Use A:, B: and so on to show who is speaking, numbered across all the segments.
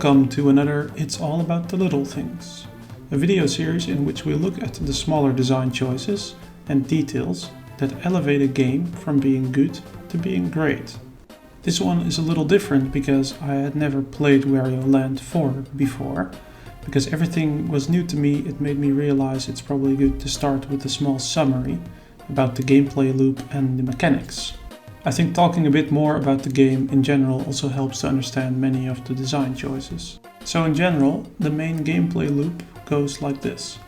A: Welcome to another It's All About the Little Things, a video series in which we look at the smaller design choices and details that elevate a game from being good to being great. This one is a little different because I had never played Wario Land 4 before. Because everything was new to me, it made me realize it's probably good to start with a small summary about the gameplay loop and the mechanics. I think talking a bit more about the game in general also helps to understand many of the design choices. So in general, the main gameplay loop goes like this.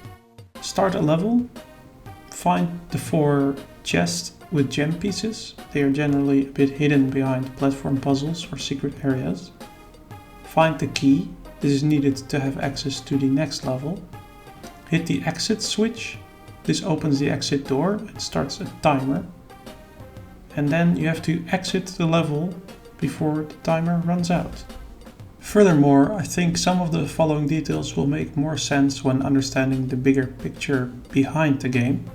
A: Start a level, find the 4 chests with gem pieces. They are generally a bit hidden behind platform puzzles or secret areas. Find the key. This is needed to have access to the next level. Hit the exit switch. This opens the exit door and starts a timer. And then you have to exit the level before the timer runs out. Furthermore, I think some of the following details will make more sense when understanding the bigger picture behind the game.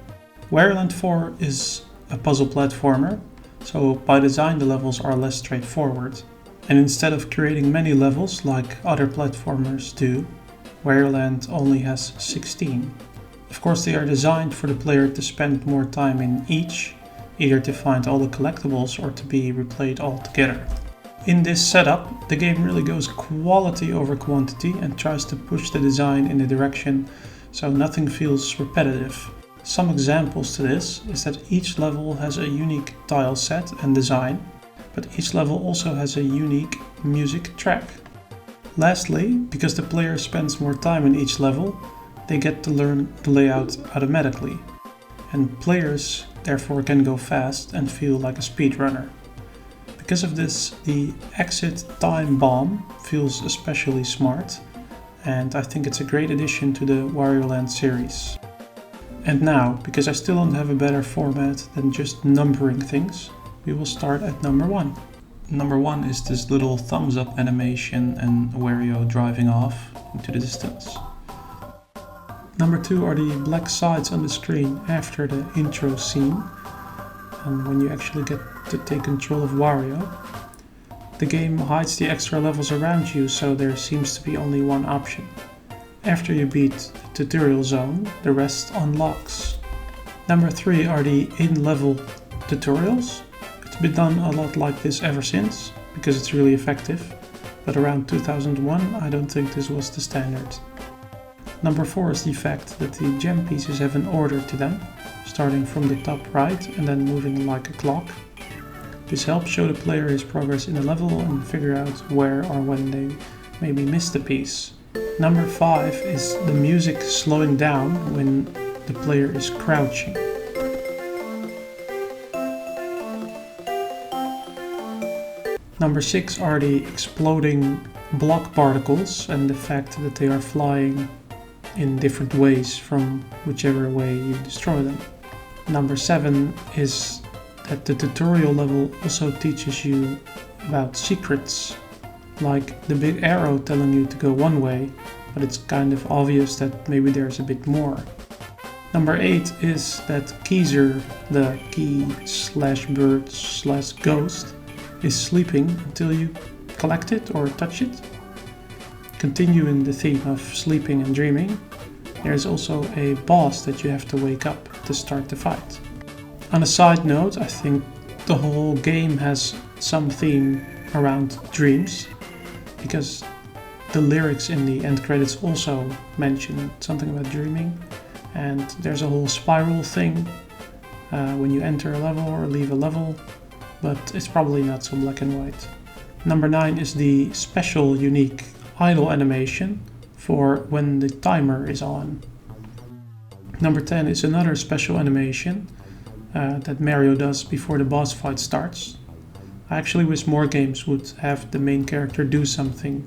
A: Wario Land 4 is a puzzle platformer, so by design the levels are less straightforward. And instead of creating many levels like other platformers do, Wario Land only has 16. Of course, they are designed for the player to spend more time in each, either to find all the collectibles or to be replayed altogether. In this setup, the game really goes quality over quantity and tries to push the design in a direction so nothing feels repetitive. Some examples to this is that each level has a unique tile set and design, but each level also has a unique music track. Lastly, because the player spends more time in each level, they get to learn the layout automatically, and players therefore can go fast and feel like a speedrunner. Because of this, the exit time bomb feels especially smart, and I think it's a great addition to the Wario Land series. And now, because I still don't have a better format than just numbering things, we will start at number 1. Number 1 is this little thumbs up animation and Wario driving off into the distance. Number 2 are the black sides on the screen after the intro scene, and when you actually get to take control of Wario. The game hides the extra levels around you, so there seems to be only one option. After you beat the tutorial zone, the rest unlocks. Number 3 are the in-level tutorials. It's been done a lot like this ever since, because it's really effective, but around 2001 I don't think this was the standard. Number 4 is the fact that the gem pieces have an order to them, starting from the top right and then moving like a clock. This helps show the player his progress in the level and figure out where or when they maybe missed a piece. Number 5 is the music slowing down when the player is crouching. Number 6 are the exploding block particles and the fact that they are flying in different ways from whichever way you destroy them. Number 7 is that the tutorial level also teaches you about secrets, like the big arrow telling you to go one way, but it's kind of obvious that maybe there's a bit more. Number 8 is that keyzer, the key/bird/ghost, is sleeping until you collect it or touch it. Continuing the theme of sleeping and dreaming, there's also a boss that you have to wake up to start the fight. On a side note, I think the whole game has some theme around dreams, because the lyrics in the end credits also mention something about dreaming, and there's a whole spiral thing when you enter a level or leave a level, but it's probably not so black and white. Number 9 is the special unique idle animation for when the timer is on. Number 10 is another special animation that Mario does before the boss fight starts. I actually wish more games would have the main character do something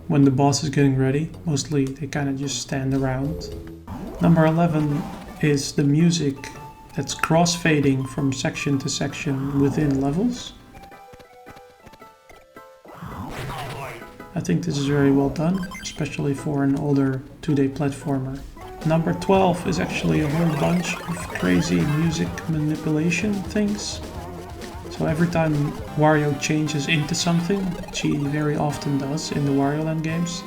A: when the boss is getting ready. Mostly they kind of just stand around. Number 11 is the music that's cross-fading from section to section within levels. I think this is very well done, especially for an older 2D platformer. Number 12 is actually a whole bunch of crazy music manipulation things. So So every time Wario changes into something, which he very often does in the Wario Land games,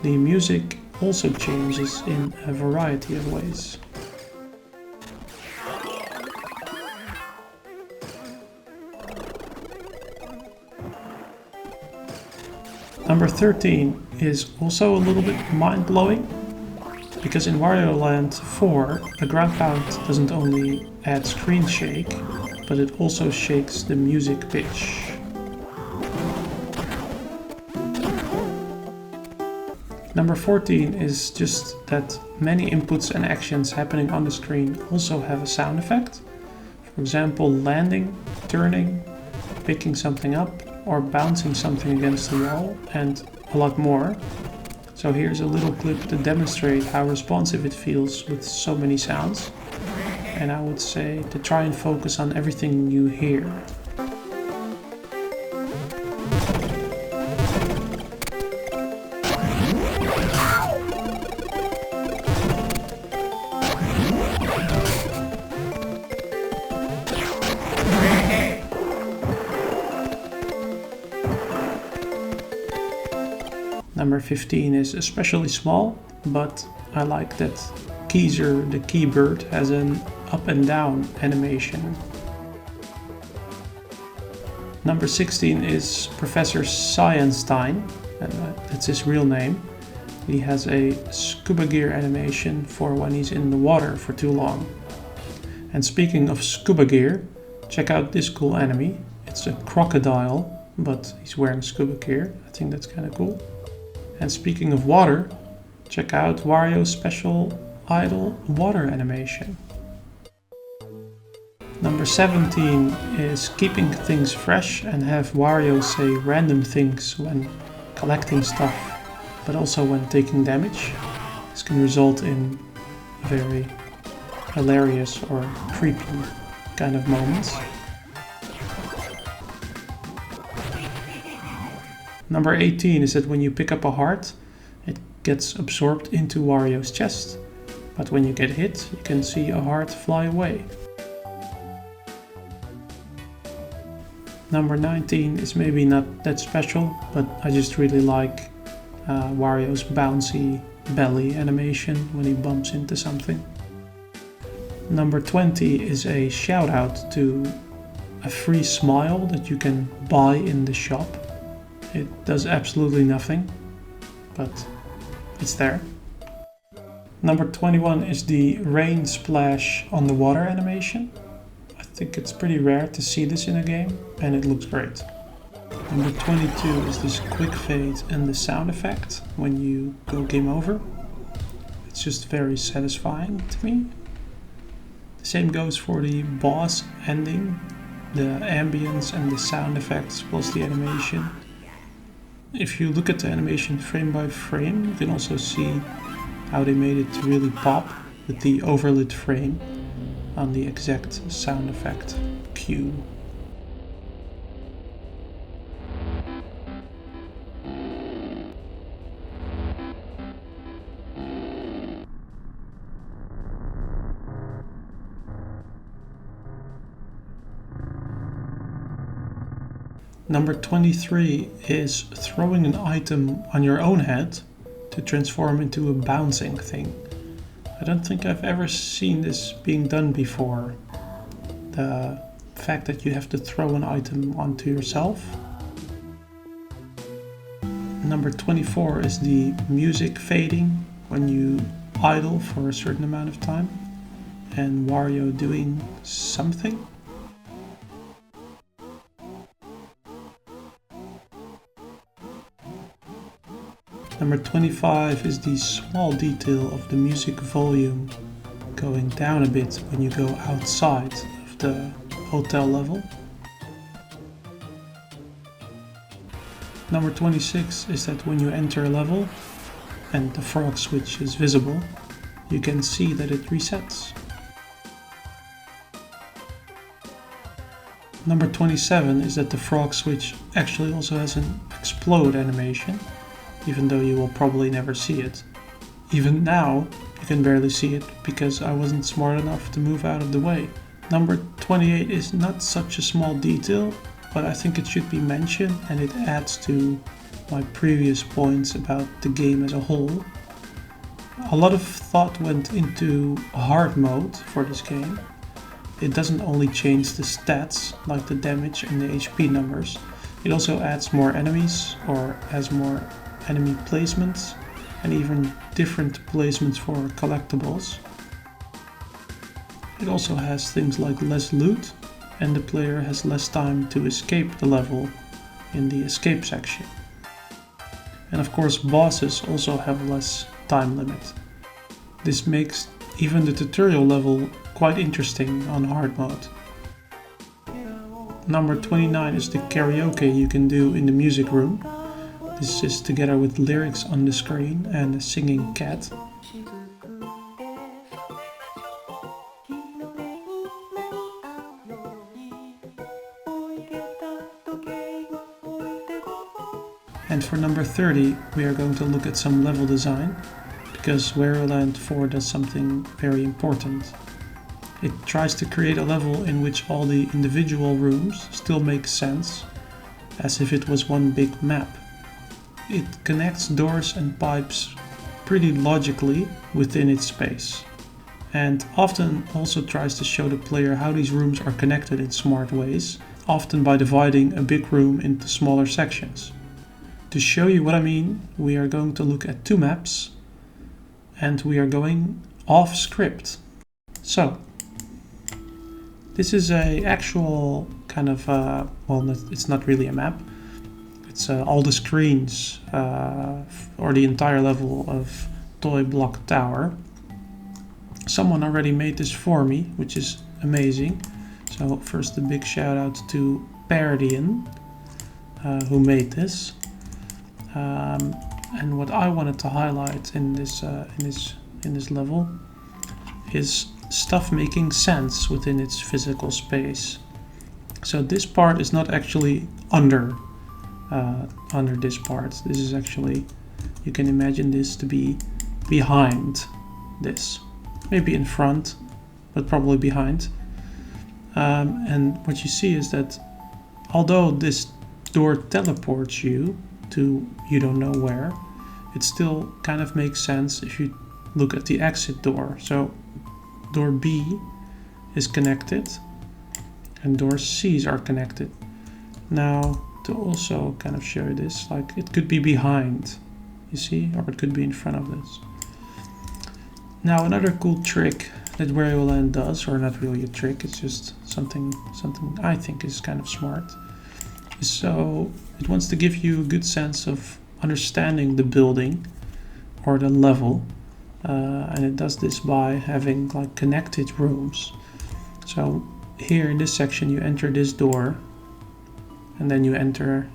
A: the music also changes in a variety of ways. Number 13 is also a little bit mind-blowing, because in Wario Land 4, the ground pound doesn't only add screen shake, but it also shakes the music pitch. Number 14 is just that many inputs and actions happening on the screen also have a sound effect. For example, landing, turning, picking something up, or bouncing something against the wall, and a lot more. So here's a little clip to demonstrate how responsive it feels with so many sounds. And I would say to try and focus on everything you hear. Number 15 is especially small, but I like that Keyzer, the key bird, has an up and down animation. Number 16 is Professor Cyanstein, and that's his real name. He has a scuba gear animation for when he's in the water for too long. And speaking of scuba gear, check out this cool enemy. It's a crocodile, but he's wearing scuba gear. I think that's kind of cool. And speaking of water, check out Wario's special idle water animation. Number 17 is keeping things fresh and have Wario say random things when collecting stuff, but also when taking damage. This can result in very hilarious or creepy kind of moments. Number 18 is that when you pick up a heart, it gets absorbed into Wario's chest, but when you get hit, you can see a heart fly away. Number 19 is maybe not that special, but I just really like Wario's bouncy belly animation when he bumps into something. Number 20 is a shout out to a free smile that you can buy in the shop. It does absolutely nothing, but it's there. Number 21 is the rain splash on the water animation. I think it's pretty rare to see this in a game, and it looks great. Number 22 is this quick fade and the sound effect when you go game over. It's just very satisfying to me. The same goes for the boss ending, the ambience and the sound effects plus the animation. If you look at the animation frame by frame, you can also see how they made it really pop with the overlit frame on the exact sound effect cue. Number 23 is throwing an item on your own head to transform into a bouncing thing. I don't think I've ever seen this being done before. The fact that you have to throw an item onto yourself. Number 24 is the music fading when you idle for a certain amount of time and Wario doing something. Number 25 is the small detail of the music volume going down a bit when you go outside of the hotel level. Number 26 is that when you enter a level and the frog switch is visible, you can see that it resets. Number 27 is that the frog switch actually also has an explode animation, even though you will probably never see it. Even now, you can barely see it because I wasn't smart enough to move out of the way. Number 28 is not such a small detail, but I think it should be mentioned, and it adds to my previous points about the game as a whole. A lot of thought went into hard mode for this game. It doesn't only change the stats like the damage and the HP numbers, it also adds more enemies or has more enemy placements and even different placements for collectibles. It also has things like less loot, and the player has less time to escape the level in the escape section. And of course bosses also have less time limit. This makes even the tutorial level quite interesting on hard mode. Number 29 is the karaoke you can do in the music room. This is together with lyrics on the screen and a singing cat. And for number 30 we are going to look at some level design, because Wario Land 4 does something very important. It tries to create a level in which all the individual rooms still make sense, as if it was one big map. It connects doors and pipes pretty logically within its space, and often also tries to show the player how these rooms are connected in smart ways, often by dividing a big room into smaller sections. To show you what I mean, we are going to look at two maps, and we are going off script. So, this is a actual kind of, well, it's not really a map. It's all the screens, or the entire level of Toy Block Tower. Someone already made this for me, which is amazing. So first a big shout out to Parodian, who made this. And what I wanted to highlight in this level is stuff making sense within its physical space. So this part is not actually under this part. This is actually, you can imagine this to be behind this, maybe in front, but probably behind. And what you see is that although this door teleports you to you don't know where, it still kind of makes sense if you look at the exit door. So door B is connected and door C's are connected. Now to also kind of show you this, like it could be behind, you see, or it could be in front of this. Now another cool trick that Wario Land does, or not really a trick, it's just something I think is kind of smart. So it wants to give you a good sense of understanding the building or the level, and it does this by having like connected rooms. So here in this section you enter this door, and then you enter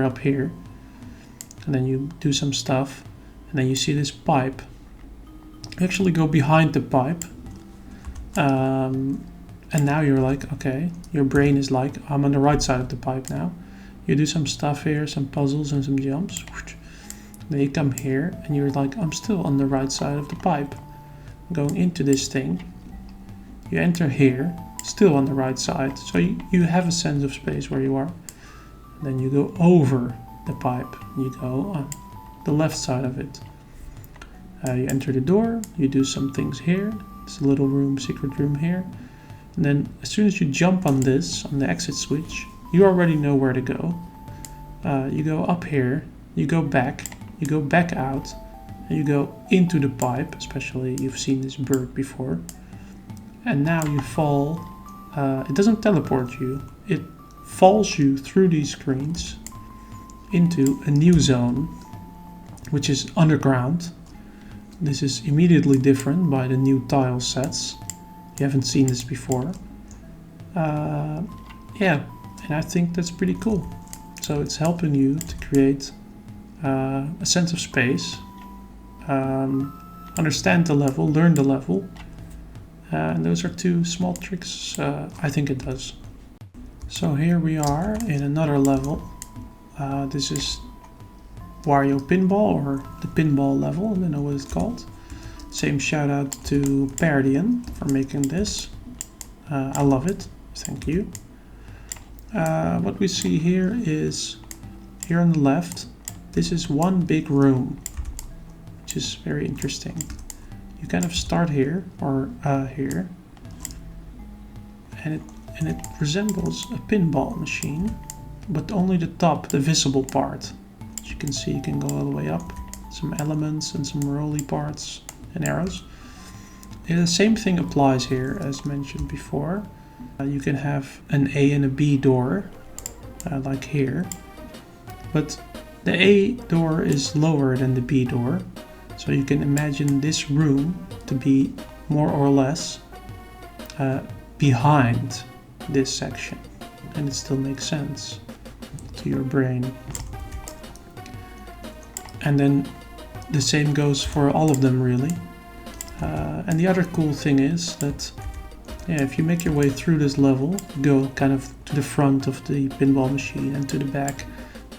A: up here, and then you do some stuff, and then you see this pipe. You actually go behind the pipe, and now you're like, okay, your brain is like, I'm on the right side of the pipe now. You do some stuff here, some puzzles and some jumps. Then you come here and you're like, I'm still on the right side of the pipe. Going into this thing, you enter here, still on the right side. So you have a sense of space where you are. Then you go over the pipe, you go on the left side of it. You enter the door, you do some things here. It's a little room, secret room here. And then as soon as you jump on this, on the exit switch, you already know where to go. You go up here, you go back out, and you go into the pipe, especially you've seen this bird before. And now you fall, it doesn't teleport you, it falls you through these screens into a new zone, which is underground. This is immediately different by the new tile sets. You haven't seen this before. Yeah, and I think that's pretty cool. So it's helping you to create a sense of space, understand the level, learn the level. And those are two small tricks I think it does. So here we are in another level. This is Wario Pinball, or the pinball level, I don't know what it's called. Same shout out to Parodian for making this. I love it. Thank you. What we see here is, here on the left, this is one big room, which is very interesting. You kind of start here, or here, and it resembles a pinball machine, but only the top, the visible part. As you can see, you can go all the way up, some elements and some rolly parts and arrows. And the same thing applies here as mentioned before. You can have an A and a B door, like here, but the A door is lower than the B door, so you can imagine this room to be more or less behind this section, and it still makes sense to your brain. And then the same goes for all of them, really. And the other cool thing is that, yeah, if you make your way through this level, go kind of to the front of the pinball machine and to the back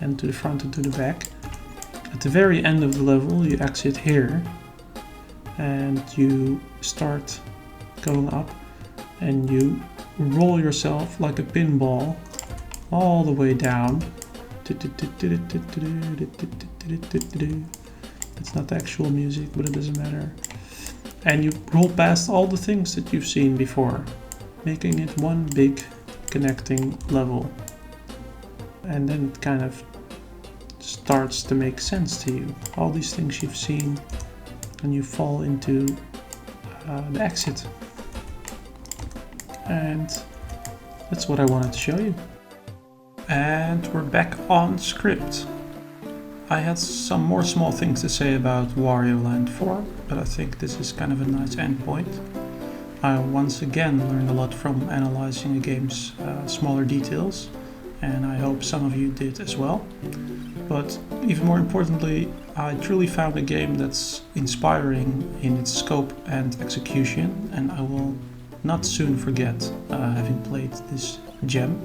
A: and to the front and to the back. At the very end of the level, you exit here and you start going up and you roll yourself like a pinball all the way down. That's not the actual music, but it doesn't matter. And you roll past all the things that you've seen before, making it one big connecting level. And then it kind of starts to make sense to you. All these things you've seen, and you fall into the exit. And that's what I wanted to show you. And we're back on script. I had some more small things to say about Wario Land 4, but I think this is kind of a nice endpoint. I once again learned a lot from analyzing a game's smaller details, and I hope some of you did as well. But even more importantly, I truly found a game that's inspiring in its scope and execution, and I will not soon forget having played this gem.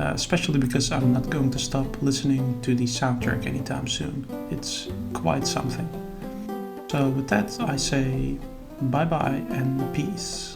A: Especially because I'm not going to stop listening to the soundtrack anytime soon. It's quite something. So with that, I say bye bye and peace.